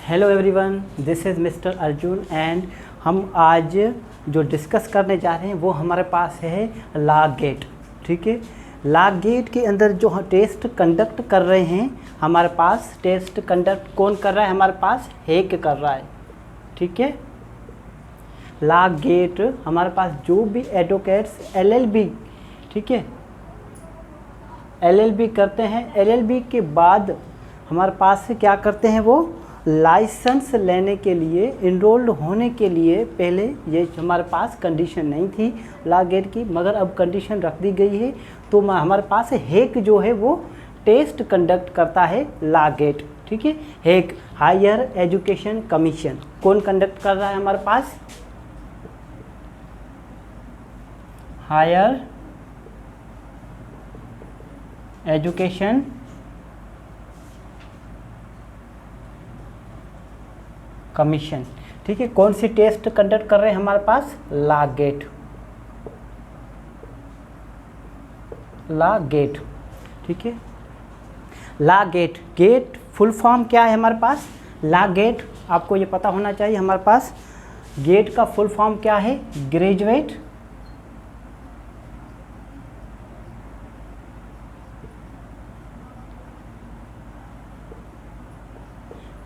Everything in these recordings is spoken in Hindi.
Hello everyone, this is mister Arjun and हम आज जो डिस्कस करने जा रहे हैं वो हमारे पास है लॉ गेट। ठीक है, लॉ गेट के अंदर जो हम टेस्ट कंडक्ट कर रहे हैं, हमारे पास टेस्ट कंडक्ट कौन कर रहा है? हमारे पास हेक कर रहा है। ठीक है, लॉ गेट हमारे पास जो भी एडवोकेट्स एलएलबी, ठीक है, एलएलबी करते हैं, एलएलबी के बाद हमारे पास से क्या करते हैं, वो लाइसेंस लेने के लिए, इनरोल्ड होने के लिए पहले ये हमारे पास कंडीशन नहीं थी लॉ गेट की, मगर अब कंडीशन रख दी गई है। तो हमारे पास हेक जो है वो टेस्ट कंडक्ट करता है लॉ गेट। ठीक है, हेक हायर एजुकेशन कमीशन कौन कंडक्ट कर रहा है? हमारे पास हायर एजुकेशन कमीशन। ठीक है, कौन सी टेस्ट कंडक्ट कर रहे हैं? हमारे पास लॉ गेट, लॉ गेट। ठीक है, law gate, gate full form क्या है हमारे पास? लॉ गेट आपको ये पता होना चाहिए। हमारे पास गेट का फुल फॉर्म क्या है? Graduate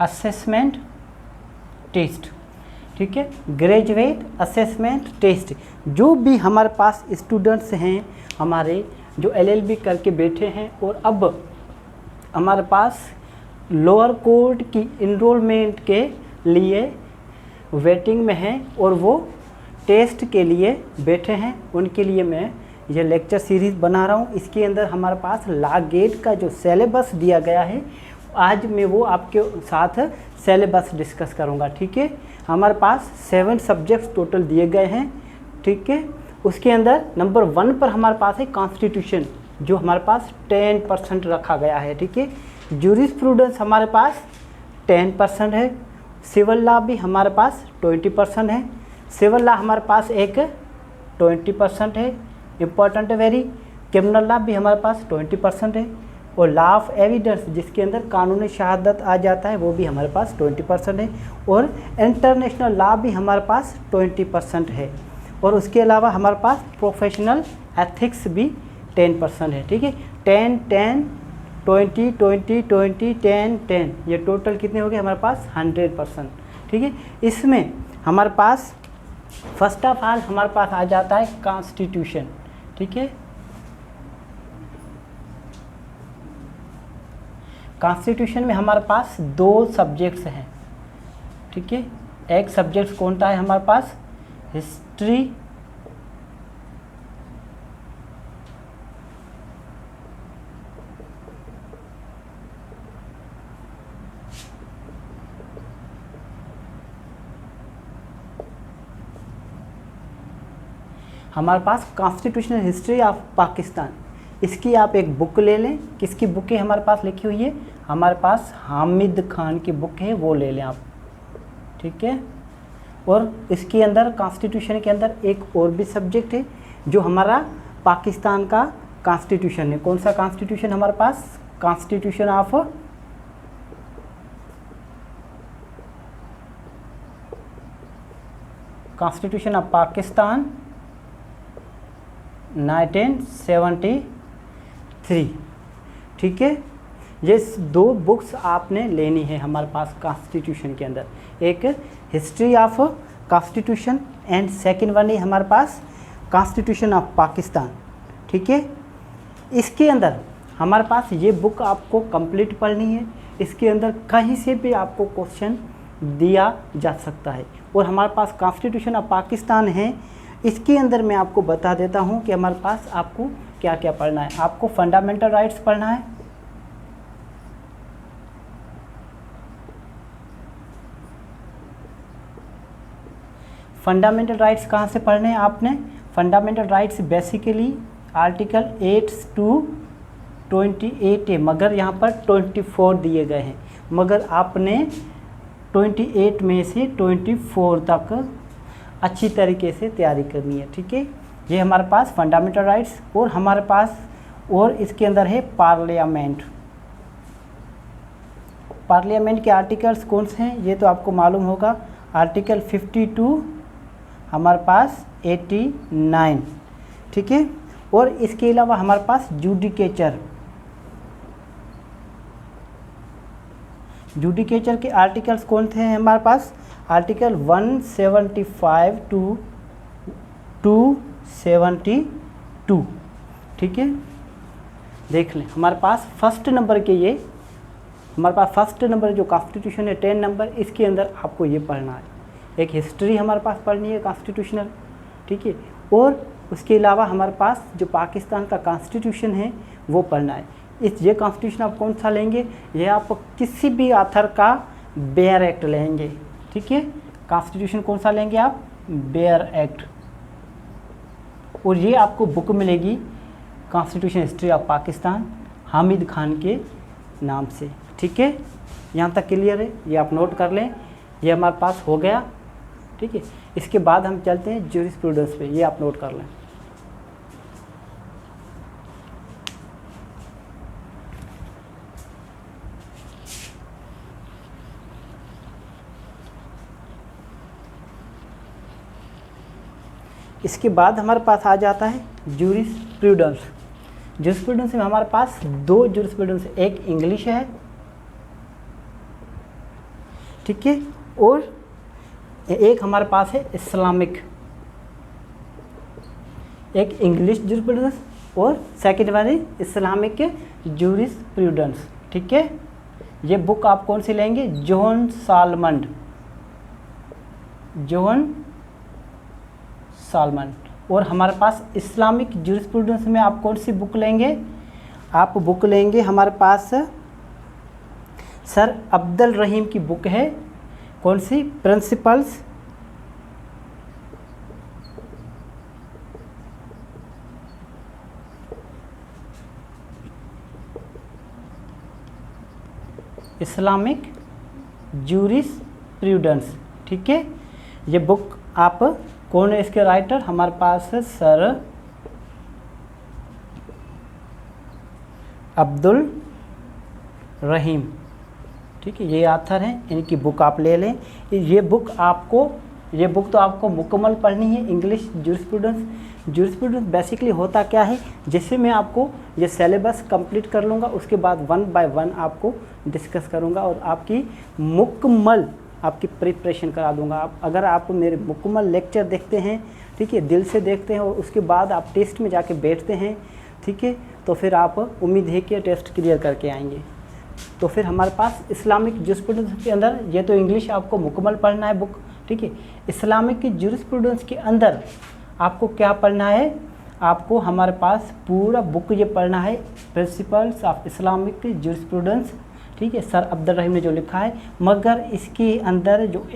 assessment test. ठीक है, ग्रेजुएट असेसमेंट टेस्ट। जो भी हमारे पास स्टूडेंट्स हैं, हमारे जो एलएलबी करके बैठे हैं और अब हमारे पास लोअर कोर्ट की इनरोलमेंट के लिए वेटिंग में हैं और वो टेस्ट के लिए बैठे हैं, उनके लिए मैं ये लेक्चर सीरीज़ बना रहा हूँ। इसके अंदर हमारे पास लॉ गेट का जो सिलेबस दिया गया है, आज मैं वो आपके साथ सिलेबस डिस्कस करूँगा। ठीक है, हमारे पास 7 सब्जेक्ट्स टोटल दिए गए हैं। ठीक है, उसके अंदर नंबर 1 पर हमारे पास है कॉन्स्टिट्यूशन, जो हमारे पास 10% रखा गया है। ठीक है, जूरिस्प्रूडेंस हमारे पास 10% है, सिविल लॉ भी हमारे पास 20% है, सिविल लॉ हमारे पास एक 20% है, इम्पॉर्टेंट है वेरी। क्रिमिनल लॉ भी हमारे पास 20% है, और लॉ ऑफ एविडेंस जिसके अंदर कानूनी शहादत आ जाता है वो भी हमारे पास 20% है, और इंटरनेशनल लॉ भी हमारे पास 20% है, और उसके अलावा हमारे पास प्रोफेशनल एथिक्स भी 10% है। ठीक है, 10 10 20 20 20 10 10, ये टोटल कितने हो गए हमारे पास? 100%। ठीक है, इसमें हमारे पास फर्स्ट ऑफ ऑल हमारे पास आ जाता है कॉन्स्टिट्यूशन। ठीक है, कॉन्स्टिट्यूशन में हमारे पास 2 सब्जेक्ट्स हैं। ठीक है, एक सब्जेक्ट कौन सा है हमारे पास? हिस्ट्री हमारे पास कॉन्स्टिट्यूशनल हिस्ट्री ऑफ पाकिस्तान। इसकी आप एक बुक ले लें। किसकी बुक है हमारे पास लिखी हुई है? हमारे पास हामिद खान की बुक है, वो ले लें आप। ठीक है, और इसके अंदर कॉन्स्टिट्यूशन के अंदर एक और भी सब्जेक्ट है जो हमारा पाकिस्तान का कॉन्स्टिट्यूशन है। कौन सा कॉन्स्टिट्यूशन हमारे पास? Constitution of Pakistan 1973। ठीक है, ये 2 बुक्स आपने लेनी है हमारे पास कॉन्स्टिट्यूशन के अंदर, एक history of constitution and second one है हमारे पास कॉन्स्टिट्यूशन ऑफ पाकिस्तान। ठीक है, इसके अंदर हमारे पास ये बुक आपको कंप्लीट पढ़नी है। इसके अंदर कहीं से भी आपको क्वेश्चन दिया जा सकता है, और हमारे पास कॉन्स्टिट्यूशन ऑफ पाकिस्तान है। इसके अंदर मैं आपको बता देता हूँ कि हमारे पास आपको क्या क्या पढ़ना है। आपको फंडामेंटल राइट्स पढ़ना है, फंडामेंटल राइट्स कहाँ से पढ़ने हैं आपने? Fundamental rights basically article 8 to 28 है, मगर यहाँ पर 24 दिए गए हैं, मगर आपने 28 में से 24 तक अच्छी तरीके से तैयारी करनी है। ठीक है, ये हमारे पास फंडामेंटल राइट्स, और हमारे पास और इसके अंदर है पार्लियामेंट। पार्लियामेंट के आर्टिकल्स कौन से हैं ये तो आपको मालूम होगा। आर्टिकल 52, हमारे पास 89, ठीक है। और इसके अलावा हमारे पास जुडिकेचर के आर्टिकल्स कौन थे हैं हमारे पास? आर्टिकल 175 टू 272, ठीक है। देख लें हमारे पास फर्स्ट नंबर के ये हमारे पास फर्स्ट नंबर जो कॉन्स्टिट्यूशन है 10 नंबर, इसके अंदर आपको ये पढ़ना है। एक हिस्ट्री हमारे पास पढ़नी है कॉन्स्टिट्यूशनल, ठीक है। और उसके अलावा हमारे पास जो पाकिस्तान का कॉन्स्टिट्यूशन है वो पढ़ना है। ये कॉन्स्टिट्यूशन आप कौन सा लेंगे? ये आप किसी भी ऑथर का बेयर एक्ट लेंगे, ठीक है। कॉन्स्टिट्यूशन कौन सा लेंगे आप? Bare act. और ये आपको बुक मिलेगी constitution history of Pakistan, Hamid Khan के नाम से, ठीक है। यहाँ तक क्लियर है? ये आप नोट कर लें, ये हमारे पास हो गया, ठीक है। इसके बाद हम चलते हैं ज्यूरिस्प्रूडेंस पे, ये आप नोट कर लें। इसके बाद हमारे पास आ जाता है ज्यूरिस्प्रूडेंस। ज्यूरिस्प्रूडेंस में हमारे पास दो ज्यूरिस्प्रूडेंस, एक इंग्लिश है, ठीक है, और एक हमारे पास है इस्लामिक। एक इंग्लिश ज्यूरिस्प्रूडेंस और सेकंड वन है इस्लामिक ज्यूरिस्प्रूडेंस, ठीक है। ये बुक आप कौन सी लेंगे? John Salmond. और हमारे पास इस्लामिक ज्यूरिस्प्रूडेंस में आप कौन सी बुक लेंगे? आप बुक लेंगे हमारे पास सर अब्दुल रहीम की बुक है, कौन सी? प्रिंसिपल्स इस्लामिक ज्यूरिस्प्रूडेंस, ठीक है। ये बुक आप कौन है इसके राइटर? हमारे पास है सर अब्दुल रहीम, ठीक है। ये आथर हैं, इनकी बुक आप ले लें। ये बुक तो आपको मुकम्मल पढ़नी है। इंग्लिश ज्यूरिस्प्रूडेंस बेसिकली होता क्या है, जैसे मैं आपको ये सिलेबस कंप्लीट कर लूँगा, उसके बाद 1 बाय 1 आपको डिस्कस करूँगा और आपकी मुकम्मल आपकी प्रिपरेशन करा दूंगा। अगर आप मेरे मुकम्मल लेक्चर देखते हैं, ठीक है, दिल से देखते हैं और उसके बाद आप टेस्ट में जाके बैठते हैं, ठीक है, तो फिर आप उम्मीद है कि टेस्ट क्लियर करके आएंगे। तो फिर हमारे पास इस्लामिक ज्यूरिस्प्रूडेंस के अंदर ये तो इंग्लिश आपको मुकम्मल पढ़ना है बुक, ठीक है। इस्लामिक ज्यूरिस्प्रूडेंस के अंदर आपको क्या पढ़ना है? आपको हमारे पास पूरा बुक ये पढ़ना है, प्रिंसिपल्स ऑफ इस्लामिक ज्यूरिस्प्रूडेंस, ठीक है, सर अब्दुल रहीम ने जो लिखा है। मगर इसके अंदर जो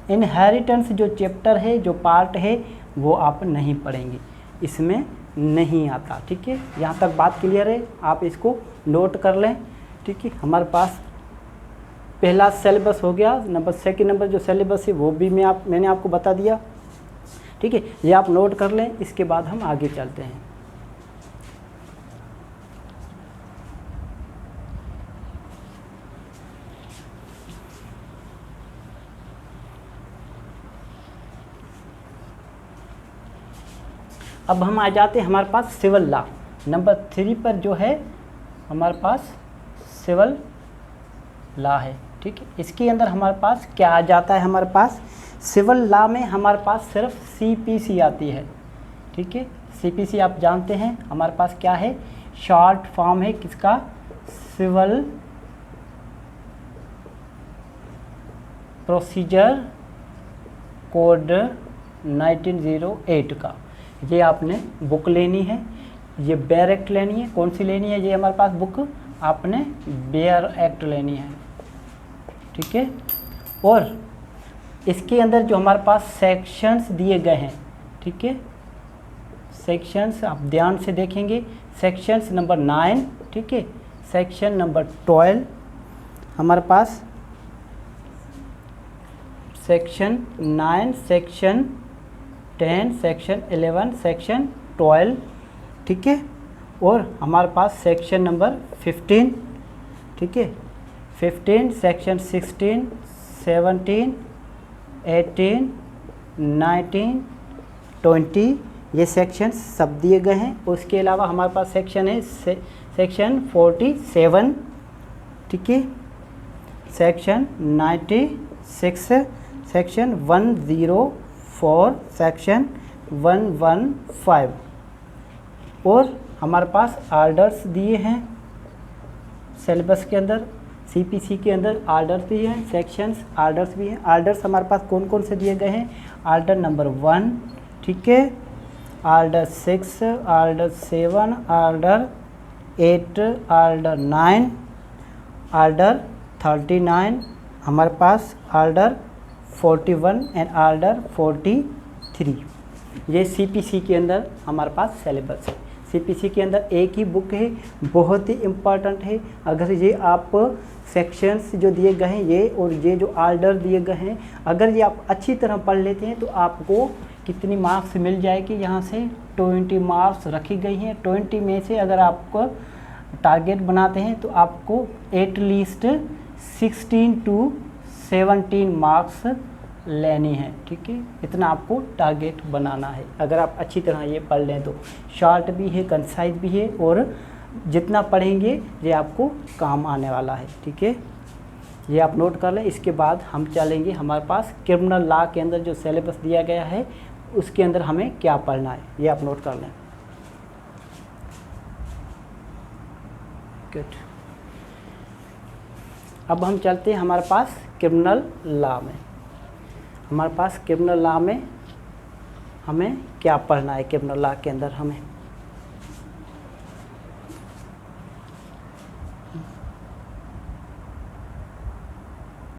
इनहेरिटेंस जो चैप्टर है, जो पार्ट है, वो आप नहीं पढ़ेंगे, इसमें नहीं आता, ठीक है। यहाँ तक बात क्लियर है? आप इसको नोट कर लें, ठीक है। हमारे पास पहला सिलेबस हो गया। सेकंड नंबर जो सिलेबस है वो भी मैंने आपको बता दिया, ठीक है। ये आप नोट कर लें। इसके बाद हम आगे चलते हैं। अब हम आ जाते हैं हमारे पास सिविल लॉ नंबर 3 पर, जो है हमारे पास सिविल लॉ है, ठीक है। इसके अंदर हमारे पास क्या आ जाता है? हमारे पास सिविल लॉ में हमारे पास सिर्फ CPC आती है, ठीक है। CPC आप जानते हैं हमारे पास क्या है? शॉर्ट फॉर्म है किसका? सिविल प्रोसीजर कोड 1908 का। ये आपने बुक लेनी है, ये बेयर एक्ट लेनी है। कौन सी लेनी है? ये हमारे पास बुक आपने बेयर एक्ट लेनी है, ठीक है। और इसके अंदर जो हमारे पास सेक्शंस दिए गए हैं, ठीक है, सेक्शंस आप ध्यान से देखेंगे। सेक्शंस नंबर 9, ठीक है, सेक्शन नंबर 12 हमारे पास सेक्शन 9, सेक्शन 10, सेक्शन 11, सेक्शन 12, ठीक है। और हमारे पास सेक्शन नंबर 15, ठीक है, 15, सेक्शन 16, 17, 18, 19, 20 ये सेक्शन सब दिए गए हैं। उसके अलावा हमारे पास सेक्शन है सेक्शन 47, ठीक है, सेक्शन 96, सेक्शन 104, सेक्शन 115 और हमारे पास आर्डर्स दिए हैं सिलेबस के अंदर, सीपीसी के अंदर आर्डर्स भी हैं, सेक्शंस आर्डर्स भी हैं। आर्डर्स हमारे पास कौन कौन से दिए गए हैं? आर्डर नंबर 1, ठीक है, order 6, order 7, order 8, order 9, order 39, हमारे पास आर्डर 41 एंड आर्डर 43। ये सीपीसी के अंदर हमारे पास सिलेबस है। सीपीसी के अंदर एक ही बुक है, बहुत ही इम्पॉर्टेंट है। अगर ये आप सेक्शंस जो दिए गए हैं ये और ये जो आर्डर दिए गए हैं, अगर ये आप अच्छी तरह पढ़ लेते हैं तो आपको कितनी मार्क्स मिल जाएगी? यहाँ से 20 मार्क्स रखी गई हैं। 20 में से अगर आपको टारगेट बनाते हैं तो आपको एटलीस्ट 16 to 17 मार्क्स लेनी है, ठीक है, इतना आपको टारगेट बनाना है। अगर आप अच्छी तरह ये पढ़ लें तो शॉर्ट भी है, कंसाइज भी है और जितना पढ़ेंगे ये आपको काम आने वाला है, ठीक है, ये आप नोट कर लें। इसके बाद हम चलेंगे हमारे पास क्रिमिनल लॉ के अंदर जो सिलेबस दिया गया है उसके अंदर हमें क्या पढ़ना है, ये आप नोट कर लें। गुड, अब हम चलते हैं हमारे पास क्रिमिनल लॉ में। हमारे पास क्रिमिनल लॉ में हमें क्या पढ़ना है? क्रिमिनल लॉ के अंदर हमें